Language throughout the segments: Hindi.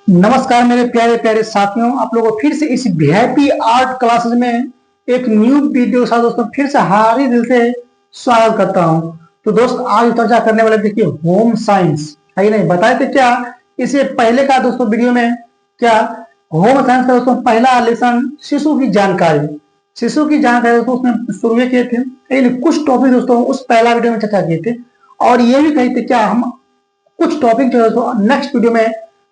नमस्कार मेरे प्यारे प्यारे साथियों, आप लोगों को फिर से इस वीआईपी आर्ट क्लासेस में एक न्यू वीडियो के साथ दोस्तों फिर से हार्दिक दिल से स्वागत करता हूं। तो दोस्त आज चर्चा करने वाले देखिए होम साइंस है कि नहीं, बताए थे क्या इससे पहले का दोस्तों वीडियो में क्या होम साइंस का दोस्तों पहला लेसन शिशु की जानकारी दोस्तों उसमें शुरू किए थे, लेकिन कुछ टॉपिक दोस्तों उस पहला वीडियो में चर्चा किए थे और ये भी कही थे क्या हम कुछ टॉपिक जो है दोस्तों नेक्स्ट वीडियो में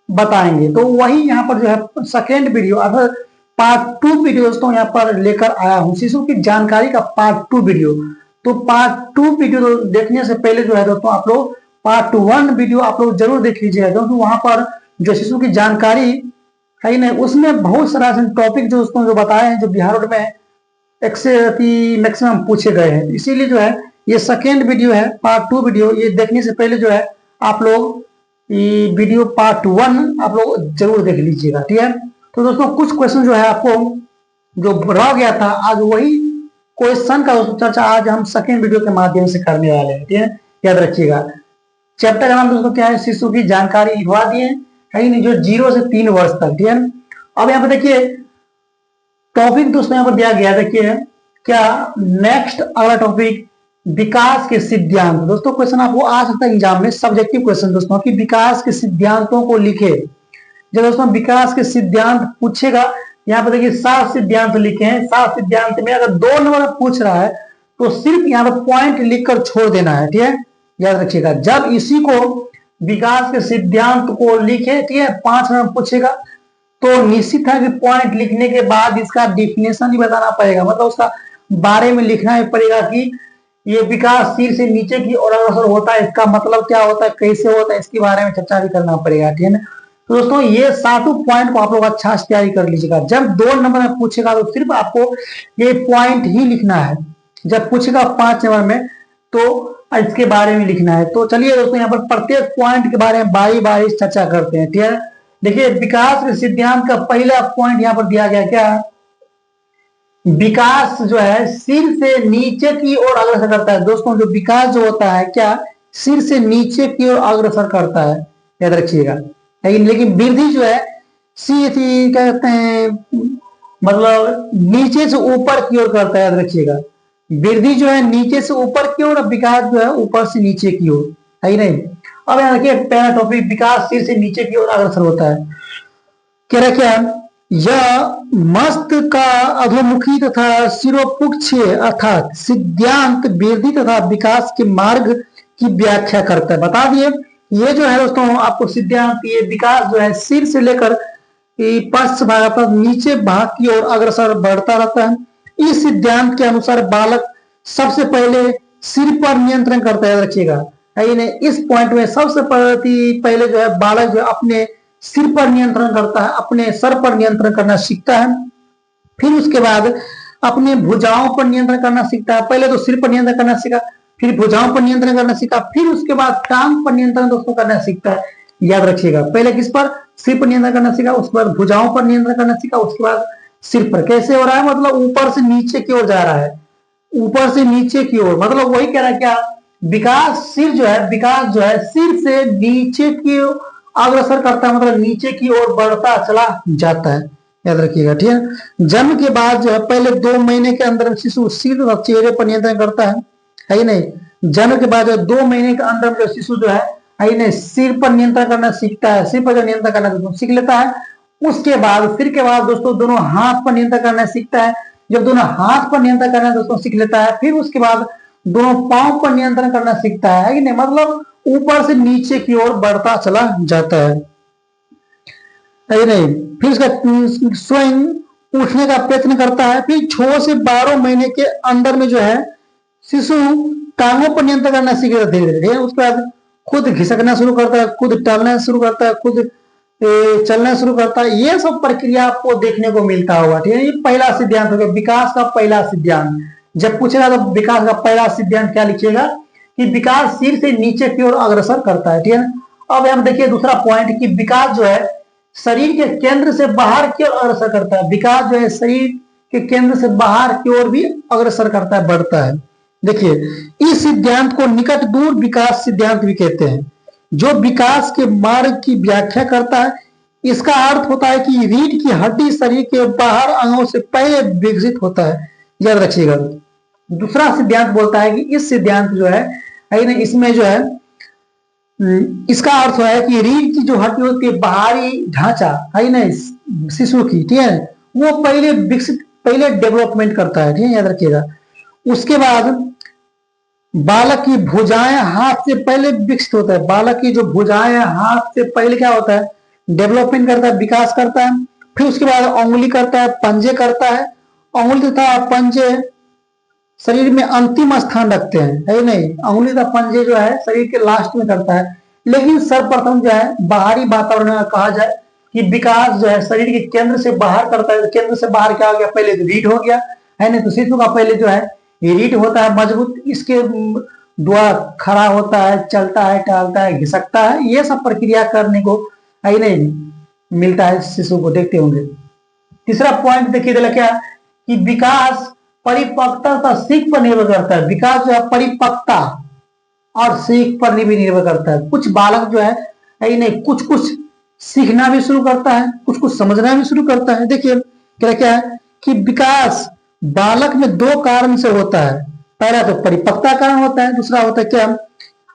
बताएंगे। तो वही यहाँ पर जो है सेकेंड वीडियो अर्थात पार्ट 2 वीडियो दोस्तों यहाँ पर लेकर आया हूँ, शिशु की जानकारी का पार्ट 2 वीडियो। तो पार्ट 2 वीडियो देखने से पहले जो है दोस्तों आप लोग पार्ट 1 वीडियो आप लोग जरूर देख लीजिएगा, क्योंकि वहां पर जो शिशु की जानकारी है नहीं उसमें बहुत सारा टॉपिक जो दोस्तों जो बताए हैं जो बिहार बोर्ड में एक से मैक्सिमम पूछे गए हैं। इसीलिए जो है ये सेकेंड वीडियो है पार्ट 2 वीडियो, ये देखने से पहले जो है आप लोग ये वीडियो पार्ट 1 आप लोग जरूर देख लीजिएगा, ठीक है। तो दोस्तों कुछ क्वेश्चन जो है आपको जो रह गया था आज वही क्वेश्चन का चर्चा आज हम सेकेंड वीडियो के माध्यम से करने वाले हैं, ठीक है। याद रखिएगा चैप्टर का नाम दोस्तों क्या है, शिशु की जानकारी लिखवा दिए है नहीं, जो 0 से 3 वर्ष तक, ठीक है। अब यहाँ पे देखिए टॉपिक दोस्तों यहाँ पर दिया गया, देखिए क्या नेक्स्ट अगला टॉपिक विकास के सिद्धांत। दोस्तों क्वेश्चन आपको आ सकता है एग्जाम में, सब्जेक्टिव क्वेश्चन दोस्तों कि विकास के सिद्धांतों को लिखे। जब दोस्तों विकास के सिद्धांत पूछेगा, यहाँ पर देखिए 7 सिद्धांत लिखे हैं। 7 सिद्धांत में अगर 2 नंबर पूछ रहा है तो सिर्फ यहाँ पर पॉइंट लिखकर छोड़ देना है, ठीक है। याद रखिएगा जब इसी को विकास के सिद्धांत को लिखे, ठीक है, 5 नंबर पूछेगा तो निश्चित है कि पॉइंट लिखने के बाद इसका डिफिनेशन भी बताना पड़ेगा, मतलब उसका बारे में लिखना ही पड़ेगा कि ये विकास सिर से नीचे की ओर अग्रसर होता है, इसका मतलब क्या होता है, कैसे होता है, इसके बारे में चर्चा भी करना पड़ेगा, ठीक है ना। तो दोस्तों ये 7 पॉइंट को आप लोग अच्छा से तैयारी कर लीजिएगा। जब 2 नंबर में पूछेगा तो सिर्फ आपको ये पॉइंट ही लिखना है, जब पूछेगा 5 नंबर में तो इसके बारे में लिखना है। तो चलिए दोस्तों यहाँ पर प्रत्येक पॉइंट के बारे में बारी बारी चर्चा करते हैं, ठीक है। देखिए विकास के सिद्धांत का पहला पॉइंट यहाँ पर दिया गया क्या, विकास जो है सिर से नीचे की ओर अग्रसर करता है। दोस्तों जो विकास जो होता है क्या सिर से नीचे की ओर अग्रसर करता है, याद रखिएगा। लेकिन वृद्धि जो है क्या कहते हैं, मतलब नीचे से ऊपर की ओर करता है, याद रखिएगा। वृद्धि जो है नीचे से ऊपर की ओर, विकास जो है ऊपर से नीचे की ओर, है ही नहीं। अब यहाँ देखिए पहला टॉपिक विकास सिर से नीचे की ओर अग्रसर होता है। कह रहा क्या, यह मस्त का अधोमुखी तथा सिरोपुक्ष अर्थात सिद्धांत वृद्धि तथा विकास के मार्ग की व्याख्या करता है। बता दिए ये जो है दोस्तों आपको सिद्धांत, ये विकास जो है सिर से लेकर पश्च भाग पर नीचे भाग की ओर अग्रसर बढ़ता रहता है। इस सिद्धांत के अनुसार बालक सबसे पहले सिर पर नियंत्रण करता है, रखिएगा। इस पॉइंट में सबसे पहले जो है बालक जो अपने सिर पर नियंत्रण करता है, अपने सर पर नियंत्रण करना सीखता है। फिर उसके बाद अपने भुजाओं पर नियंत्रण करना सीखता है। पहले तो सिर पर नियंत्रण करना सीखा, फिर भुजाओं पर नियंत्रण करना सीखा, फिर उसके बाद टांग पर नियंत्रण दोस्तों करना सीखता है। याद रखिएगा पहले किस पर, सिर पर नियंत्रण करना सीखा, उसके बाद भुजाओं पर नियंत्रण करना सीखा, उसके बाद सिर पर। कैसे हो रहा है, मतलब ऊपर से नीचे की ओर जा रहा है, ऊपर से नीचे की ओर, मतलब वही कह रहा है क्या विकास सिर जो है, विकास जो है सिर से नीचे की अग्रसर करता है, मतलब नीचे की ओर बढ़ता चला जाता है, याद रखिएगा, ठीक है। जन्म के बाद जो है पहले 2 महीने के अंदर शिशु सिर और चेहरे पर नियंत्रण करता है ही नहीं। जन्म के बाद 2 महीने के अंदर जो शिशु जो है ही नहीं सिर पर नियंत्रण करना सीखता है, सिर पर जो नियंत्रण करना सीख लेता है। उसके बाद सिर के बाद दोस्तों दोनों हाथ पर नियंत्रण करना सीखता है। जब दोनों हाथ पर नियंत्रण करना दोस्तों सीख लेता है, फिर उसके बाद दोनों पांव पर नियंत्रण करना सीखता है कि नहीं, मतलब ऊपर से नीचे की ओर बढ़ता चला जाता है नहीं। फिर उसका स्वयं उठने का प्रयत्न करता है। फिर 6 से 12 महीने के अंदर में जो है शिशु टांगों पर नियंत्रण करना सीखेगा धीरे धीरे। उसके बाद खुद घिसकना शुरू करता है, खुद टहलना शुरू करता है, खुद चलना शुरू करता है। ये सब प्रक्रिया आपको देखने को मिलता होगा, ठीक है। ये पहला सिद्धांत हो गया विकास का पहला सिद्धांत। जब पूछेगा तो विकास का पहला सिद्धांत क्या लिखिएगा कि विकास सिर से नीचे की ओर अग्रसर करता है, ठीक है। अब हम देखिए दूसरा पॉइंट कि विकास जो है शरीर के केंद्र से बाहर की ओर अग्रसर करता है। विकास जो है शरीर के केंद्र से बाहर की ओर भी अग्रसर करता है, बढ़ता है। देखिए इस सिद्धांत को निकट दूर विकास सिद्धांत भी कहते हैं, जो विकास के मार्ग की व्याख्या करता है। इसका अर्थ होता है कि रीढ़ की हड्डी शरीर के बाहर अंगों से पहले विकसित होता है, याद रखिएगा। दूसरा सिद्धांत बोलता है कि इस सिद्धांत जो है ना, इसमें जो है इसका अर्थ है कि रीढ़ की जो हड्डी होती है, बाहरी ढांचा है ना शिशु की, ठीक है, वो पहले विकसित, पहले डेवलपमेंट करता है, ठीक है, याद रखिएगा। उसके बाद बालक की भुजाएं हाथ से पहले विकसित होता है, बालक की जो भुजाएं हाथ से पहले क्या होता है, डेवलपमेंट करता है, विकास करता है। फिर उसके बाद उंगली करता है, पंजे करता है। उंगली तथा पंजे शरीर में अंतिम स्थान रखते हैं, है नहीं, उंगली तथा पंजे जो है शरीर के लास्ट में करता है। लेकिन सर्वप्रथम जो है बाहरी वातावरण में कहा जाए कि विकास जो है शरीर के केंद्र से बाहर करता है। केंद्र से बाहर क्या हो गया, पहले तो रीढ़ हो गया, है नहीं, तो शिशु का पहले जो है ये रीढ़ होता है मजबूत, इसके द्वारा खड़ा होता है, चलता है, टहलता है, घिसकता है, ये सब प्रक्रिया करने को है नहीं मिलता है शिशु को, देखते होंगे। तीसरा पॉइंट देखिए क्या कि विकास परिपक्वता तथा सीख पर निर्भर करता है। विकास जो है परिपक्वता और सीख पर भी निर्भर करता है। कुछ बालक जो है नहीं, कुछ कुछ सीखना भी शुरू करता है, कुछ कुछ समझना भी शुरू करता है। देखिए क्या क्या है कि विकास बालक में दो कारण से होता है। पहला तो परिपक्वता कारण होता है, दूसरा होता है क्या,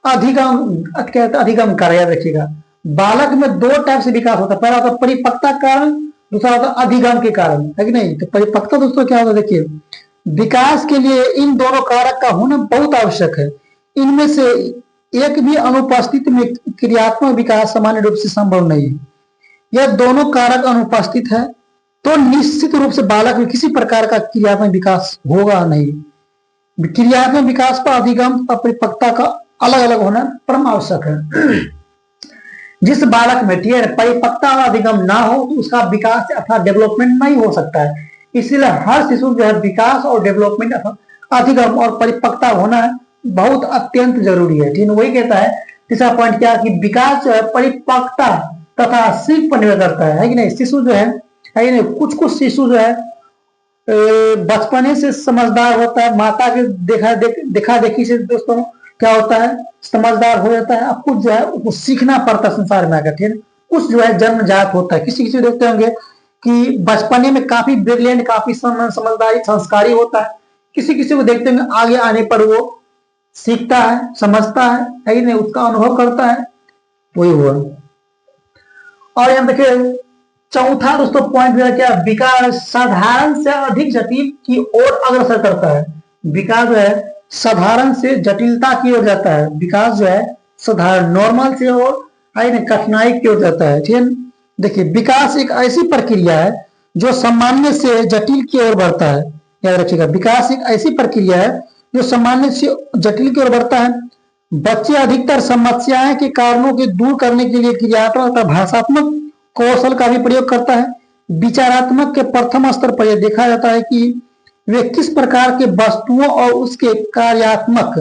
अधिगम कारण, याद रखिएगा। बालक में दो टाइप से विकास होता है, पहला होता है परिपक्वता कारण, दूसरा होता है अधिगम के कारण, है कि नहीं। तो परिपक्वता दोस्तों क्या होता है, देखिए विकास के लिए इन दोनों कारक का होना बहुत आवश्यक है। इनमें से एक भी अनुपस्थित में क्रियात्मक विकास सामान्य रूप से संभव नहीं है। यह दोनों कारक अनुपस्थित है तो निश्चित रूप से बालक में किसी प्रकार का क्रियात्मक विकास होगा नहीं। क्रियात्मक विकास का अधिगम और परिपक्वता का अलग अलग होना परम आवश्यक है। जिस बालक में ठीक है परिपक्वता और अधिगम ना हो तो उसका विकास अर्थात डेवलपमेंट नहीं हो सकता है। इसीलिए हर शिशु जो है विकास और डेवलपमेंट अधिगम और परिपक्वता होना बहुत अत्यंत जरूरी है, ठीक है। वही कहता है तीसरा पॉइंट क्या कि विकास जो है परिपक्वता तथा सीख पर निर्भर करता है कि नहीं। शिशु जो है नहीं, कुछ कुछ शिशु जो है बचपने से समझदार होता है, माता के देखा देखी से दोस्तों क्या होता है, समझदार हो जाता है। अब कुछ जो है वो सीखना पड़ता है संसार में आकर, ठीक है। कुछ जो है जन्मजात होता है, किसी किसी देखते होंगे कि बचपने में काफी ब्रिलियंट, काफी समझदारी, संस्कारी होता है। किसी किसी को देखते होंगे आगे आने पर वो सीखता है, समझता है कि नहीं, उसका अनुभव करता है, वही हुआ। और यहाँ देखिए चौथा दोस्तों पॉइंट क्या, विकास साधारण से अधिक जटिल की ओर अग्रसर करता है। विकास जो है साधारण से जटिलता की ओर जाता है। विकास जो है साधारण नॉर्मल से और कठिनाई की ओर जाता है, ठीक है। देखिए विकास एक ऐसी प्रक्रिया है जो सामान्य से जटिल की ओर बढ़ता है, याद रखिएगा। विकास एक ऐसी प्रक्रिया है जो सामान्य से जटिल की ओर बढ़ता है। बच्चे अधिकतर समस्याएं के कारणों के दूर करने के लिए क्रियात्मक तथा भाषात्मक कौशल का भी प्रयोग करता है। विचारात्मक के प्रथम स्तर पर यह देखा जाता है कि वे किस प्रकार के वस्तुओं और उसके कार्यात्मक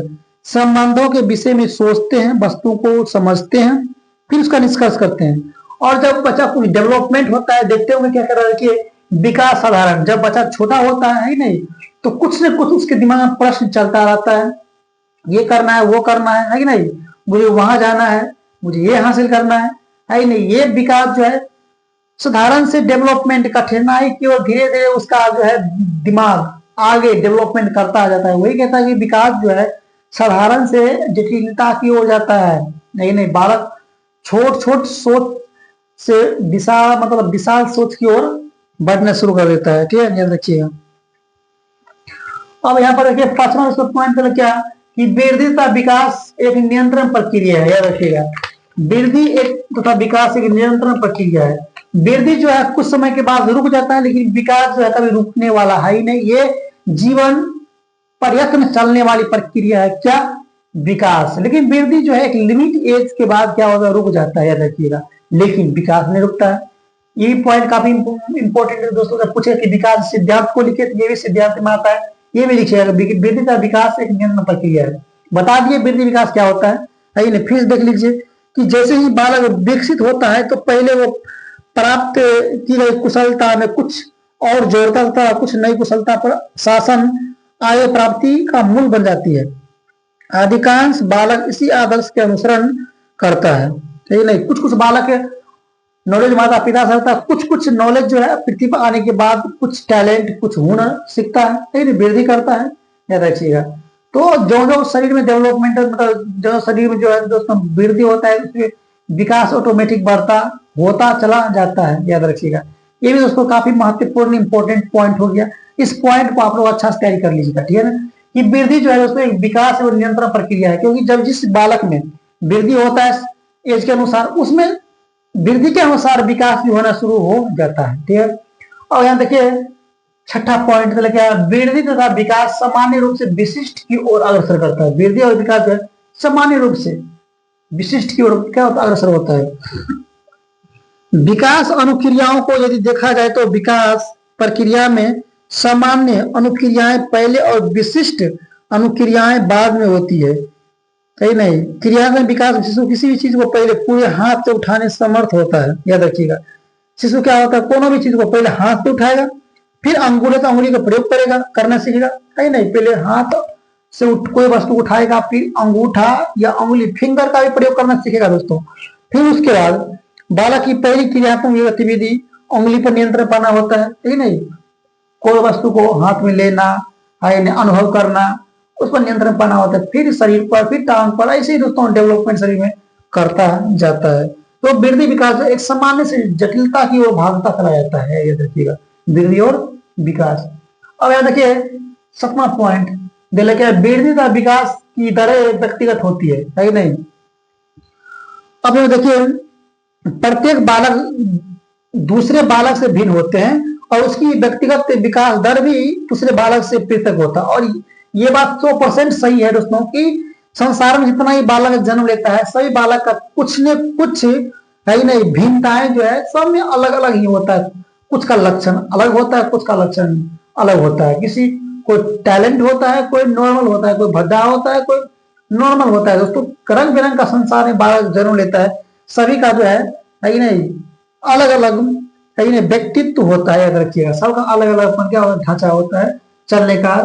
संबंधों के विषय में सोचते हैं, वस्तुओं को समझते हैं, फिर उसका निष्कर्ष करते हैं। और जब बच्चा कुछ डेवलपमेंट होता है, देखते होंगे क्या कर रहा है कि विकास साधारण, जब बच्चा छोटा होता है नहीं, तो कुछ न कुछ उसके दिमाग में प्रश्न चलता रहता है, ये करना है, वो करना है कि नहीं, मुझे वहां जाना है, मुझे ये हासिल करना है कि नहीं। ये विकास जो है साधारण से डेवलपमेंट, कठिनाई की ओर धीरे धीरे उसका जो है दिमाग आगे डेवलपमेंट करता जाता है। वही कहता है कि विकास जो है साधारण से जटिलता की ओर जाता है। नहीं, बालक छोट छोट सोच से विशाल सोच की ओर बढ़ना शुरू कर देता है, ठीक है, ध्यान रखिएगा। अब यहाँ पर देखिए पांचवा पॉइंट क्या कि वृद्धि तथा विकास एक नियंत्रण प्रक्रिया है, याद रखिएगा। वृद्धि एक तथा विकास एक नियंत्रण प्रक्रिया है। वृद्धि जो है कुछ समय के बाद रुक जाता है, लेकिन विकास जो है कभी रुकने वाला है ही नहीं। ये जीवन प्रयत्न चलने वाली प्रक्रिया है, क्या, विकास। लेकिन वृद्धि जो है एक लिमिट एज के बाद क्या होता है, रुक जाता है, याद रखिएगा। लेकिन विकास नहीं रुकता है। ये पॉइंट काफी इंपॉर्टेंट है दोस्तों। जब पूछे कि विकास सिद्धांत को लिखे तो ये भी सिद्धांत में आता है, ये भी लिखिएगा। वृद्धि का विकास एक नियंत्रण प्रक्रिया है। बता दिए वृद्धि विकास क्या होता है, फिर देख लीजिए कि जैसे ही बालक विकसित होता है तो पहले वो प्राप्त की गई कुशलता में कुछ और जोड़ता था, कुछ नई कुशलता पर शासन आय प्राप्ति का मूल बन जाती है। अधिकांश बालक इसी आदर्श के अनुसरण करता है, ठीक है। नहीं, कुछ कुछ बालक नॉलेज माता पिता से होता है, कुछ कुछ नॉलेज जो है पृथ्वी पर आने के बाद कुछ टैलेंट कुछ हुनर सीखता है, लेकिन वृद्धि करता है, याद रखिएगा। तो जो जो शरीर में डेवलपमेंट मतलब जो शरीर में जो है दोस्तों वृद्धि होता है उसमें विकास ऑटोमेटिक बढ़ता होता चला जाता है, याद रखिएगा। ये भी दोस्तों काफी महत्वपूर्ण इंपॉर्टेंट पॉइंट हो गया। इस पॉइंट को आप लोग अच्छा से तैयारी कर लीजिएगा, ठीक है ना। कि वृद्धि जो है दोस्तों एक विकास और नियंत्रण प्रक्रिया है, क्योंकि जब जिस बालक में वृद्धि होता है एज के अनुसार, उसमें वृद्धि के अनुसार विकास भी होना शुरू हो जाता है, ठीक है। और यहाँ देखिए छठा पॉइंट क्या, वृद्धि तथा विकास सामान्य रूप से विशिष्ट की ओर अग्रसर करता है। वृद्धि और विकास जो है सामान्य रूप से विशिष्ट की ओर क्या होता है, अग्रसर होता है। विकास अनुक्रियाओं को यदि देखा जाए तो विकास प्रक्रिया में सामान्य अनुक्रियाएं पहले और विशिष्ट अनुक्रियाएं बाद में होती है, सही नहीं। क्रिया में विकास शिशु किसी भी चीज को पहले पूरे हाथ से उठाने समर्थ होता है, याद रखिएगा। शिशु क्या होता है, कोनो भी चीज को पहले हाथ से उठाएगा, फिर अंगूठे से अंगुली का प्रयोग करेगा, करना सीखेगा, सही नहीं। पहले हाथ से कोई वस्तु उठाएगा, फिर अंगूठा या अंगुली फिंगर का भी प्रयोग करना सीखेगा दोस्तों। फिर उसके बाद बालक की पहली क्रियात्मक गतिविधि उंगली पर नियंत्रण पाना होता है, ठीक नहीं। कोई वस्तु को हाथ में लेना है, अनुभव करना, उस पर नियंत्रण पाना होता है। फिर शरीर पर, फिर टांग पर, ऐसे ही दोस्तों डेवलपमेंट शरीर में करता जाता है। तो वृद्धि विकास एक सामान्य से जटिलता की ओर भागता चला जाता है, याद रखिएगा, वृद्धि और विकास। अब याद रखिए सातवां पॉइंट दे क्या, वृद्धि तथा विकास की दरें व्यक्तिगत होती है नहीं। अब देखिए प्रत्येक बालक दूसरे बालक से भिन्न होते हैं और उसकी व्यक्तिगत विकास दर भी दूसरे बालक से पृथक होता है। और ये बात 100% सही है दोस्तों कि संसार में जितना ही बालक जन्म लेता है सभी बालक का कुछ न कुछ है ही नहीं भिन्नताएं जो है सब में अलग अलग ही होता है। कुछ का लक्षण अलग होता है, कुछ का लक्षण अलग होता है। किसी कोई टैलेंट होता है, कोई नॉर्मल होता है, कोई भद्दा होता है, कोई नॉर्मल होता है। दोस्तों रंग बिरंग का संसार में बालक जन्म लेता है, सभी का जो है ही नहीं अलग अलग ही नहीं व्यक्तित्व होता है, याद रखिएगा। सबका अलग अलग क्या ढांचा होता है, चलने का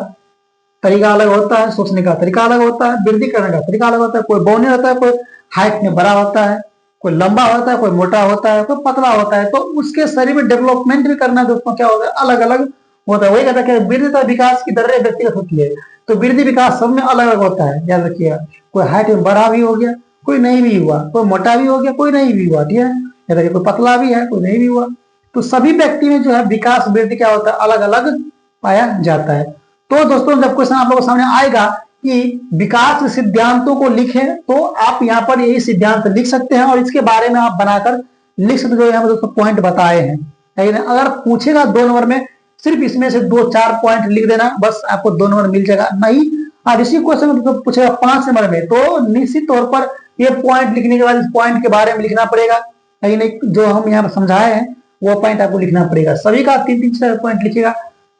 तरीका अलग होता है, सोचने का तरीका अलग होता है, वृद्धि करने का तरीका अलग होता है। कोई बौने होता है, कोई हाइट में बड़ा होता है, कोई लंबा होता है, कोई मोटा होता है, कोई पतला होता है। तो उसके शरीर में डेवलपमेंट भी करना दोस्तों क्या होता है, अलग अलग होता है। वही कहता है कि वृद्धि तथा विकास की दरें व्यक्तिगत होती है। तो वृद्धि विकास सब में अलग अलग होता है, याद रखिएगा। कोई हाइट में बड़ा भी हो गया, कोई नहीं भी हुआ, कोई मोटा भी हो गया, कोई नहीं भी हुआ, ठीक है। याद रखिए कोई पतला भी है, कोई नहीं भी हुआ। तो सभी व्यक्ति में जो है विकास वृद्धि क्या होता है, अलग अलग पाया जाता है। तो दोस्तों जब क्वेश्चन आप लोगों के सामने आएगा कि विकास के सिद्धांतों को लिखें, तो आप यहाँ पर यही सिद्धांत लिख सकते हैं और इसके बारे में आप बनाकर लिख सकते, जो यहाँ पर दोस्तों पॉइंट बताए हैं। लेकिन अगर पूछेगा 2 नंबर में, सिर्फ इसमें से 2-4 पॉइंट लिख देना, बस आपको 2 नंबर मिल जाएगा। नहीं और इसी क्वेश्चन में तो पूछेगा 5 नंबर में, तो निश्चित तौर पर ये पॉइंट लिखने के बाद इस पॉइंट के बारे में लिखना पड़ेगा। लेकिन जो हम यहाँ पर समझाए हैं वो पॉइंट आपको लिखना पड़ेगा। सभी का 3-3-4 पॉइंट लिखिएगा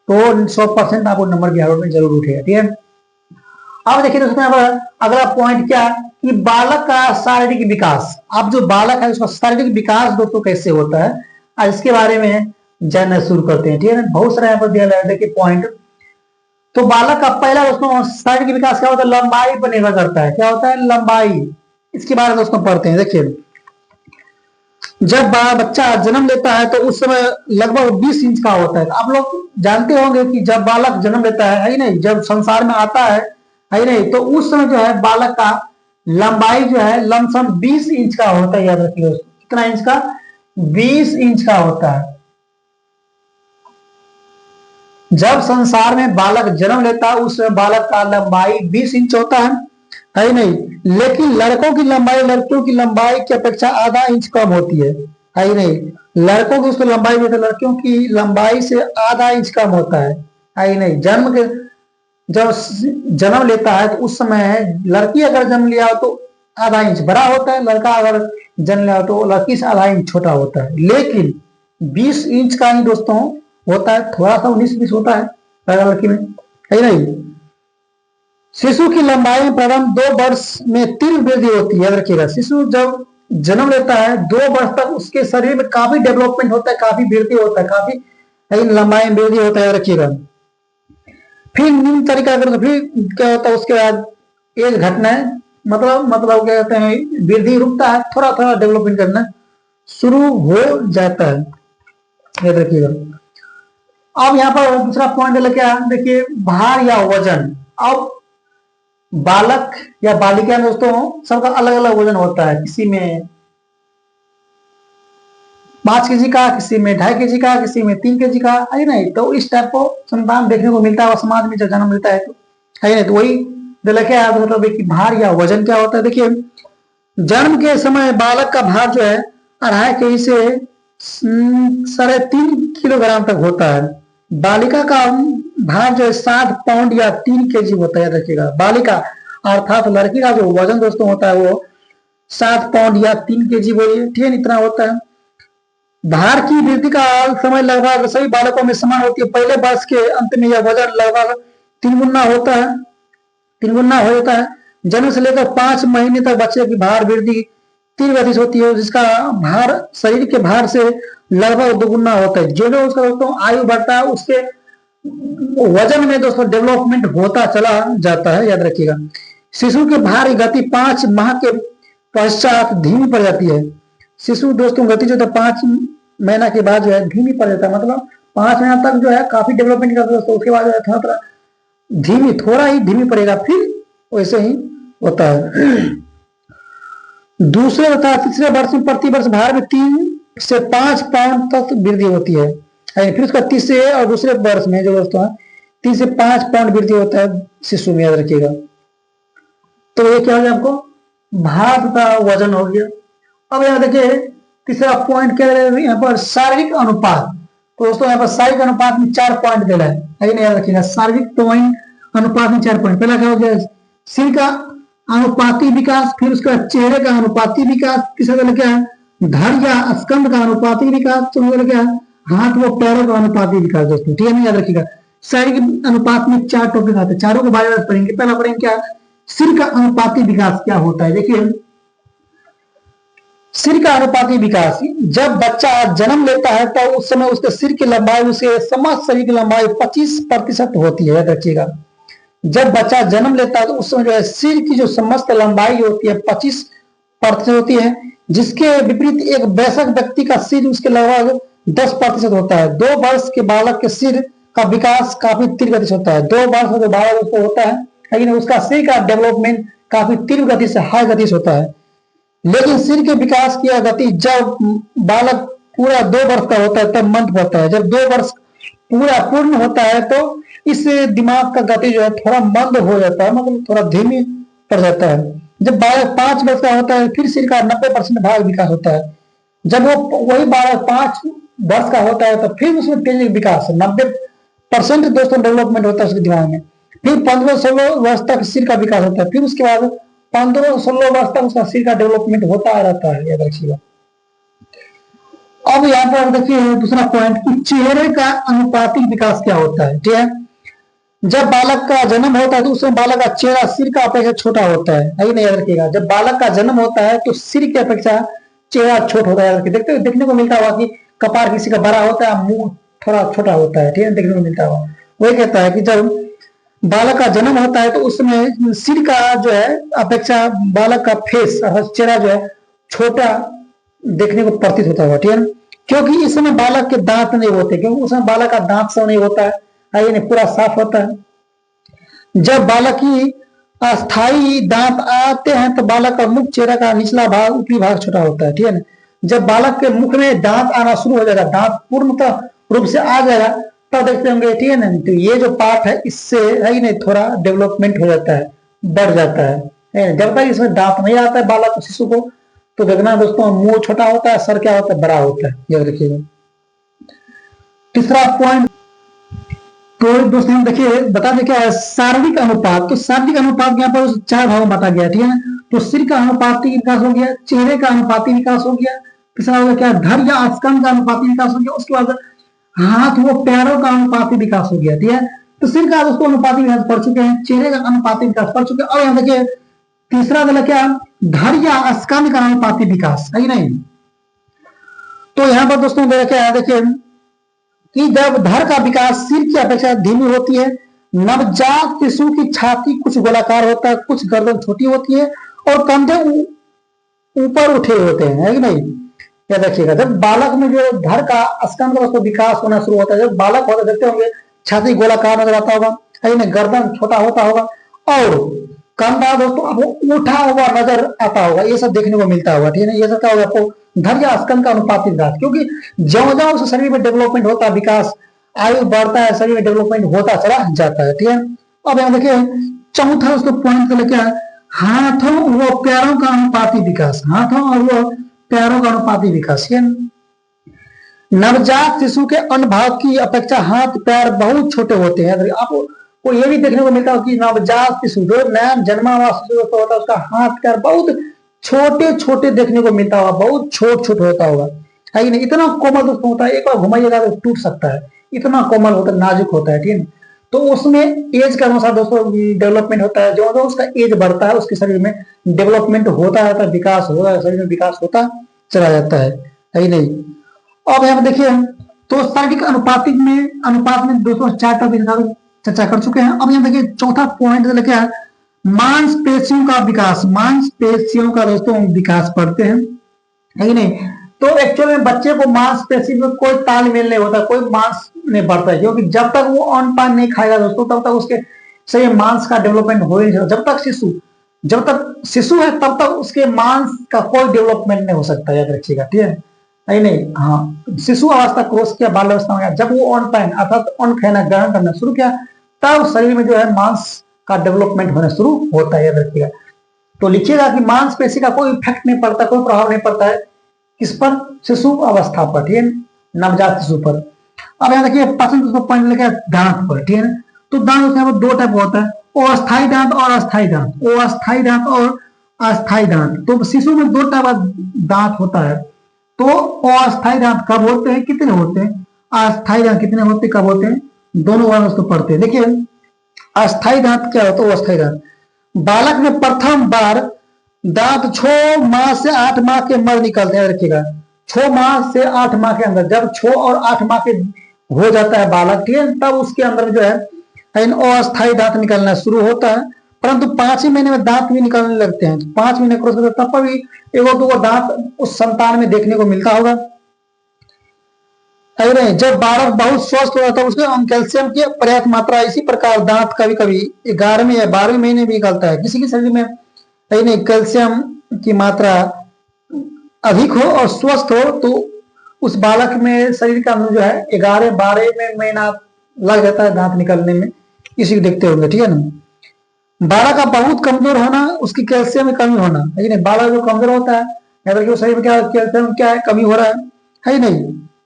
तो 100% आपको नंबर बिहार में जरूर उठेगा, ठीक है। अब देखिए दोस्तों अगला पॉइंट क्या कि बालक का शारीरिक विकास। अब जो बालक है उसका शारीरिक विकास दोस्तों कैसे होता है, आज इसके बारे में जानना शुरू करते हैं, ठीक है ना। बहुत सारा यहाँ पर दिया गया है देखिए पॉइंट। तो बालक का पहला दोस्तों शारीरिक विकास क्या होता है, लंबाई पर निर्भर करता है। क्या होता है, लंबाई। इसके बारे में दोस्तों पढ़ते हैं। देखिए जब बच्चा जन्म लेता है तो उस समय लगभग 20 इंच का होता है। आप लोग जानते होंगे कि जब बालक जन्म लेता है ही नहीं, जब संसार में आता है ही नहीं, तो उस समय जो है बालक का लंबाई जो है लमसम 20 इंच का होता है। याद रखिए कितना इंच का, 20 इंच का होता है। जब संसार में बालक जन्म लेता है उस समय बालक का लंबाई 20 इंच होता है नहीं। लेकिन लड़कों की लंबाई लड़कियों की लंबाई की अपेक्षा आधा इंच कम होती है ही नहीं। लड़कों की उसको लंबाई में लड़कियों की लंबाई से आधा इंच कम होता है ही नहीं। जन्म के जब जन्म लेता है तो उस समय लड़की अगर जन्म लिया हो तो आधा इंच बड़ा होता है, लड़का अगर जन्म लिया हो तो लड़की से आधा इंच छोटा होता है। लेकिन 20 इंच का ही दोस्तों होता है, थोड़ा सा 19-20 होता है लड़का लड़की में है नहीं। शिशु की लंबाई में प्रथम 2 वर्ष में तीव्र वृद्धि होती है। याद रखिएगा शिशु जब जन्म लेता है 2 वर्ष तक उसके शरीर में काफी डेवलपमेंट होता है, काफी वृद्धि होता है, काफी लंबाई में वृद्धि होता है। याद रखिएगा फिर निम्न तरीका अगर तो फिर क्या होता है, उसके बाद एज घटना है, मतलब क्या कहते हैं वृद्धि रुकता है, थोड़ा थोड़ा डेवलपमेंट करना शुरू हो जाता है, याद रखिएगा। अब यहाँ पर दूसरा पॉइंट है क्या, देखिए भार या वजन। अब बालक या बालिका दोस्तों सबका अलग अलग वजन होता है, किसी में 5 केजी का, किसी में 2.5 केजी का, किसी में 3 केजी का, है नहीं। तो इस टाइप को संतान देखने को मिलता है समाज में जब जन्म मिलता है तो, है नहीं। तो वही क्या मतलब कि भार या वजन क्या होता है। देखिए जन्म के समय बालक का भार जो है 2.5 केजी से 3.5 किलोग्राम तक होता है। बालिका का भार जो है 7 पाउंड या 3 केजी होता है, रखिएगा। बालिका अर्थात लड़की का जो वजन दोस्तों होता है वो 7 पाउंड या 3 केजी बोलिए, ठीक है, इतना होता है। भार की वृद्धि का समय लगभग सभी बालकों में समान होती है। पहले वर्ष के अंत में यह वजन लगभग 3 गुना होता है, 3 गुना हो जाता है। जन्म से लेकर 5 महीने तक बच्चे की भार वृद्धि 3 गति से होती है, जिसका भार शरीर के भार से लगभग 2 गुना होता है। जो जो उसका दोस्तों आयु बढ़ता है उसके वजन में दोस्तों डेवलपमेंट होता चला जाता है, याद रखिएगा। शिशु के भार की गति 5 माह के पश्चात धीमी पड़ जाती है। शिशु दोस्तों गति जो है 5 महीना के बाद जो है धीमी पड़ जाता है, मतलब 5 महीना तक जो है काफी डेवलपमेंट करता है दोस्तों, उसके बाद जो है थोड़ा ही धीमी पड़ेगा, फिर वैसे ही होता है। दूसरे तथा तीसरे वर्ष में प्रति वर्ष भार में 3 से 5 पाउंड तक वृद्धि होती है। फिर उसका तीसरे और दूसरे वर्ष में जो दोस्तों 3 से 5 पाउंड वृद्धि होता है शिशु में, याद रखिएगा। तो ये क्या हो गया आपको, भार तथा वजन हो गया। अब यहाँ देखिए तीसरा पॉइंट क्या है यहाँ पर, शारीरिक अनुपात। तो दोस्तों यहाँ पर शारीरिक अनुपात में 4 पॉइंट देना है, याद रखिएगा। शारीरिक पॉइंट अनुपात में 4 पॉइंट। पहला क्या हो गया, सिर का अनुपाती विकास, फिर उसका चेहरे का अनुपाती विकास, तीसरा क्या है धड़ या स्कंद का अनुपाती विकास, चौथा क्या है हाथ व पैरों का अनुपाती विकास। दोस्तों ठीक है, याद रखिएगा। शारीरिक अनुपात में 4 टॉपिक आते हैं, चारों के बारे में पढ़ेंगे। पहला पढ़ेंगे क्या, सिर का अनुपाती विकास क्या होता है। देखिए सिर का अनुपाती विकास, जब बच्चा जन्म लेता है तो उस समय उसके सिर की लंबाई उसके समस्त शरीर की लंबाई 25% होती है, याद रखिएगा। जब बच्चा जन्म लेता है तो उस समय जो है सिर की जो समस्त लंबाई होती है 25% होती है, जिसके विपरीत एक वयस्क व्यक्ति का सिर उसके लगभग 10% होता है। 2 वर्ष के बालक के सिर का विकास काफी तीव्र गति से होता है। 2 वर्ष का जो बालक उसको होता है, लेकिन उसका सिर का डेवलपमेंट काफी तीव्र गति से, हाई गति से होता है। लेकिन सिर के विकास की गति जब बालक पूरा 2 वर्ष का होता है तब मंद होता है। जब 2 वर्ष पूर्ण होता है तो इस दिमाग का गति जो है थोड़ा मंद हो जाता है, मतलब थोड़ा धीमी पड़ जाता है। जब बालक 5 वर्ष का होता है फिर सिर का 90% भाग विकास होता है। जब वो वही बालक 5 वर्ष का होता है तो फिर उसमें तेज विकास 90% दोस्तों डेवलपमेंट होता है उसके दिमाग में। फिर 15-16 वर्ष तक सिर का विकास होता है, फिर उसके बाद 15-16 वर्ष तक उसका सिर का डेवलपमेंट होता रहता है, याद रखिएगा। अब यहाँ पर देखिए दूसरा पॉइंट कि चेहरे का अनुपातिक विकास क्या होता है, ठीक है। जब बालक का जन्म होता है तो उसमें बालक का चेहरा सिर का अपेक्षा छोटा होता है, नहीं याद रखिएगा। जब बालक का जन्म होता है तो सिर की अपेक्षा चेहरा छोटा होता है। देखने को मिलता हुआ कि कपार किसी का बड़ा होता है, मुंह थोड़ा छोटा होता है, ठीक है, देखने को मिलता हुआ। वही कहता है कि जब बालक का जन्म होता है तो उसमें सिर का जो है अपेक्षा बालक का फेस अर्थात चेहरा जो है छोटा देखने को प्रतीत होता है, ठीक है। क्योंकि इस समय बालक के दांत नहीं होते, क्योंकि उस समय बालक का दांत सब नहीं होता है, नहीं पूरा साफ होता है। जब बालक की अस्थाई दांत आते हैं तो बालक का मुख, चेहरा का निचला भाग, ऊपरी भाग छोटा होता है, ठीक है ना। जब बालक के मुख में दांत आना शुरू हो जाएगा, दांत पूर्णतः रूप से आ जाएगा, तब देखते होंगे, ठीक है ना। तो ये जो पार्ट है इससे है ही नहीं थोड़ा डेवलपमेंट हो जाता है, बढ़ जाता है। जब तक इसमें दांत नहीं आता है बालक शिशु को तो देखना दोस्तों मुंह छोटा होता है, सर क्या होता है बड़ा होता है, याद रखिएगा। तीसरा पॉइंट तो दोस्तों देखिए बता दें क्या है शारीरिक अनुपात। तो शारीरिक अनुपात यहाँ पर 4 भागों में बांटा गया, ठीक है ना। तो सिर का अनुपाती विकास हो गया, चेहरे का अनुपाती विकास हो गया, तीसरा हो गया क्या धड़ या स्कंद का अनुपाती विकास हो गया, उसके बाद हाथ व पैरों का अनुपाती विकास हो गया, ठीक है। तो सिर का दोस्तों अनुपाती विकास पढ़ चुके हैं, चेहरे का अनुपाती विकास पढ़ चुके हैं। और यहाँ देखिए तीसरा वाला क्या धड़ या स्कंद का अनुपाती विकास है नहीं। तो यहाँ पर दोस्तों देखिए कि जब धड़ का विकास सिर की अपेक्षा धीमी होती है, नवजात शिशु की छाती कुछ गोलाकार होता है, कुछ गर्दन छोटी होती है और कंधे ऊपर उठे होते हैं, है कि नहीं। याद रखिएगा। जब बालक में जो धड़ का स्कंद का उसको विकास होना शुरू होता है, जब बालक होता है देखते होंगे छाती गोलाकार नजर आता होगा, है ना, गर्दन छोटा होता होगा और कंधा दोस्तों आपको उठा हुआ नजर आता होगा, ये सब देखने को मिलता होगा, ठीक है। ये सब क्या होगा आपको धड़ या स्कंद का अनुपातिक विकास, क्योंकि ज्यो ज्यो उस शरीर में डेवलपमेंट होता है, विकास आयु बढ़ता है, शरीर में डेवलपमेंट होता चला जाता है, ठीक है। अब यहाँ देखिए चौथा उसको पॉइंट कर क्या है, हाथों व पैरों का अनुपातिक विकास, हाथों और वो पैरों का अनुपातिक विकास। नवजात शिशु के अन्य भाग की अपेक्षा हाथ पैर बहुत छोटे होते हैं। आपको ये भी देखने को मिलता है कि नवजात शिशु जो नया जन्मा हुआ शिशु होता है उसका हाथ पैर बहुत छोटे छोटे देखने को मिलता होगा, बहुत छोट छोट होता होगा, है नहीं। इतना कोमल दोस्तों होता है, एक बार घुमाइएगा तो टूट सकता है, इतना कोमल होता है, नाजुक होता है, ठीक है। तो उसमें एज के अनुसार दोस्तों डेवलपमेंट होता है, जो उसका एज बढ़ता है उसके शरीर में डेवलपमेंट होता रहता है, विकास होता है, शरीर में विकास होता चला जाता है नहीं। अब यहाँ देखिए तो शारीरिक अनुपात में दोस्तों 4 टॉपिक चर्चा कर चुके हैं। अब यहाँ देखिए चौथा पॉइंट क्या है, मांसपेशियों का विकास, मांसपेशियों का दोस्तों विकास पढ़ते हैं, है नहीं। तो एक्चुअल में बच्चे को मांसपेशी में कोई तालमेल नहीं होता, कोई मांस नहीं बढ़ता है, क्योंकि जब तक वो अन्न नहीं खाएगा दोस्तों तब तक उसके सही मांस का डेवलपमेंट हो ही नहीं सकता। जब तक शिशु है तब तक उसके मांस का कोई डेवलपमेंट नहीं हो सकता, याद रखिएगा, ठीक है। नहीं हाँ, शिशु अवस्था क्रॉस किया, बाल अवस्था में जब वो अन्न पाए अर्थात अन्न खाना ग्रहण करना शुरू किया तब शरीर में जो है मांस का डेवलपमेंट होना शुरू होता है, याद रखिएगा। तो लिखिएगा कि मांसपेशी का कोई इफेक्ट नहीं पड़ता, कोई प्रभाव नहीं पड़ता है किस पर, शिशु अवस्था पर, ठीक है, नवजात शिशु पर। अब यहाँ देखिए पॉइंट लिखा है दांत पर, ठीक है। तो दांत उसमें 2 टाइप होता है, अस्थायी दांत और अस्थायी दांत, अस्थायी दांत और अस्थायी दांत। तो शिशु में 2 टाइप का दांत होता है। तो अस्थायी दांत कब होते हैं, कितने होते हैं, अस्थायी दांत कितने होते हैं, कब होते हैं, दोनों बार उसको पढ़ते हैं। देखिए अस्थायी दांत क्या होता है, अस्थायी दांत बालक में प्रथम बार दांत 6 माह से 8 माह के मध्य निकलते हैं, रखिएगा 6 माह से 8 माह के अंदर, जब 6 और 8 माह के हो जाता है बालक, ठीक है, तब उसके अंदर जो है अस्थायी दांत निकलना शुरू होता है। परंतु 5 महीने में दांत भी निकलने लगते हैं, 5 महीने क्रॉस करते तब पर भी 1-2 दांत उस संतान में देखने को मिलता होगा। जब बालक बहुत स्वस्थ होता है उसके कैल्शियम की पर्याप्त मात्रा, इसी प्रकार दांत कभी कभी 11वें या 12वें महीने भी निकलता है। किसी के शरीर में कैल्शियम की मात्रा अधिक हो और स्वस्थ हो तो उस बालक में शरीर का अंदर जो है 11-12वें महीना लग जाता है दांत निकलने में, इसी को देखते होंगे, ठीक है ना। बालक का बहुत कमजोर होना, उसकी कैल्शियम में कमी होना, है नहीं। बालक जो कमजोर होता है या तो शरीर में क्या कैल्शियम क्या है कमी हो रहा है नहीं।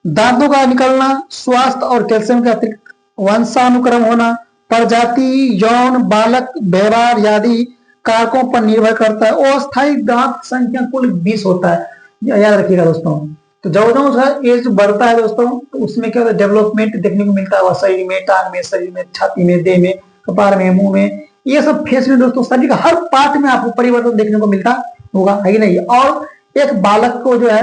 दांतों का निकलना, स्वास्थ्य और कैल्शियम का अतिरिक्त वंशानुक्रम होना, प्रजाति, यौन, बालक व्यवहार आदि कारकों पर निर्भर करता है। अस्थायी दांत संख्या कुल 20 होता है, याद रखिएगा दोस्तों। तो जो जो उसका एज बढ़ता है दोस्तों तो उसमें क्या होता है, डेवलपमेंट देखने को मिलता है शरीर में, टांग में, शरीर में, छाती में, देह में, कपार में, मुंह में, ये सब फेस में दोस्तों शरीर का हर पार्ट में आपको परिवर्तन देखने को मिलता होगा, है कि नहीं। और एक बालक को जो है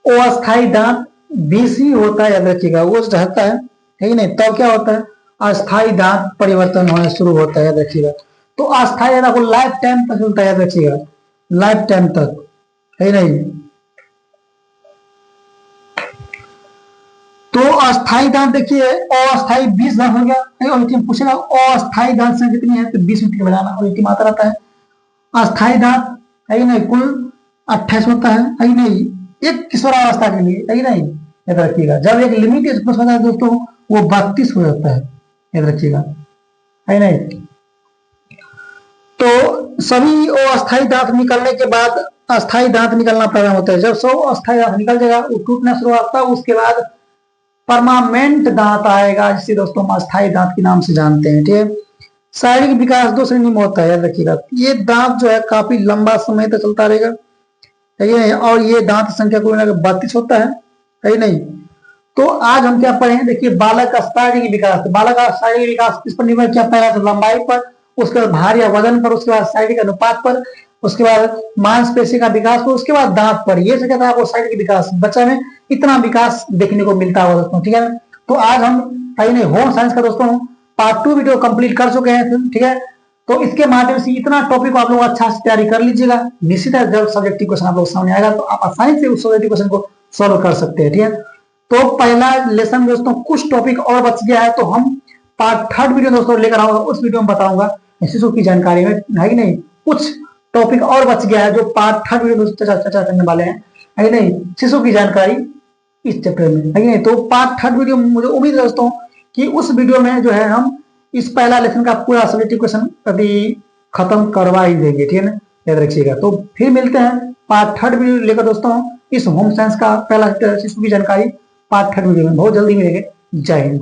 अस्थायी दांत 20 ही होता है, याद रखिएगा, वो रहता है कि नहीं। तब क्या होता है, अस्थायी दांत परिवर्तन होना शुरू होता है, याद रखिएगा। तो अस्थायी दांत को लाइफ टाइम तक चलता है, याद रखिएगा, लाइफ टाइम तक, है नहीं। तो अस्थायी दांत देखिए अस्थायी 20 दांत हो गया, और पूछेगा अस्थायी दांत संख्या कितनी है तो 20 में लगाना, और मात्रा आता है। अस्थायी दांत है नहीं कुल 28 होता है नहीं, एक किशोरावस्था के लिए, है नहीं, याद रखिएगा। जब एक लिमिट एज होता है दोस्तों वो 32 हो जाता है, याद रखिएगा, है नहीं। तो सभी अस्थायी दांत निकलने के बाद अस्थायी दांत निकलना प्रारंभ होता है। जब 100 अस्थायी दांत निकल जाएगा वो टूटना शुरू होता है, उसके बाद परमानेंट दांत आएगा, जिसे दोस्तों हम अस्थायी दांत के नाम से जानते हैं, ठीक है। शारीरिक विकास 2 श्रेणी में होता है, याद रखिएगा। ये दांत जो है काफी लंबा समय तक चलता रहेगा, है नहीं, और ये दांत संख्या को 32 होता है नहीं। तो आज हम क्या पढ़े, देखिए बालक का शारीरिक विकास। बालक का शारीरिक विकास किस पर निर्भर किया, पहला तो लंबाई पर, उसके बाद भार या वजन पर, उसके बाद शारीरिक अनुपात पर, उसके बाद मांसपेशी का विकास पर, उसके बाद दांत पर। ये क्या था आपको शारीरिक विकास, बच्चा में इतना विकास देखने को मिलता है दोस्तों, ठीक है। तो आज हम होम साइंस का दोस्तों पार्ट 2 वीडियो कंप्लीट कर चुके हैं, ठीक है। तो इसके माध्यम से इतना टॉपिक को आप लोग अच्छा से तैयारी कर लीजिएगा। निश्चित है जब सब्जेक्टिव क्वेश्चन आप लोग सामने आएगा तो आप आसानी से उस सब्जेक्टिव क्वेश्चन को सॉल्व कर सकते हैं। ठीक है, तो पहला लेसन दोस्तों कुछ टॉपिक और बच गया है, तो हम पार्ट थर्ड वीडियो दोस्तों लेकर आऊंगा, उस वीडियो में बताऊंगा शिशु की जानकारी में, है कि नहीं। कुछ टॉपिक और बच गया है जो पार्ट थर्ड वीडियो में चर्चा करने वाले हैं, है कि नहीं, शिशु की जानकारी इस चैप्टर में, है कि नहीं। तो पार्ट थर्ड वीडियो मुझे उम्मीद है दोस्तों कि उस वीडियो में जो है हम इस पहला लेसन का पूरा सब्जेक्टिव क्वेश्चन अभी खत्म करवा ही देंगे। ठीक है ना, याद रखिएगा। तो फिर मिलते हैं पार्ट थर्ड वीडियो लेकर दोस्तों, इस होम साइंस का पहला शिशु की जानकारी पार्ट थर्ड वीडियो में बहुत जल्दी मिलेंगे। जय हिंद।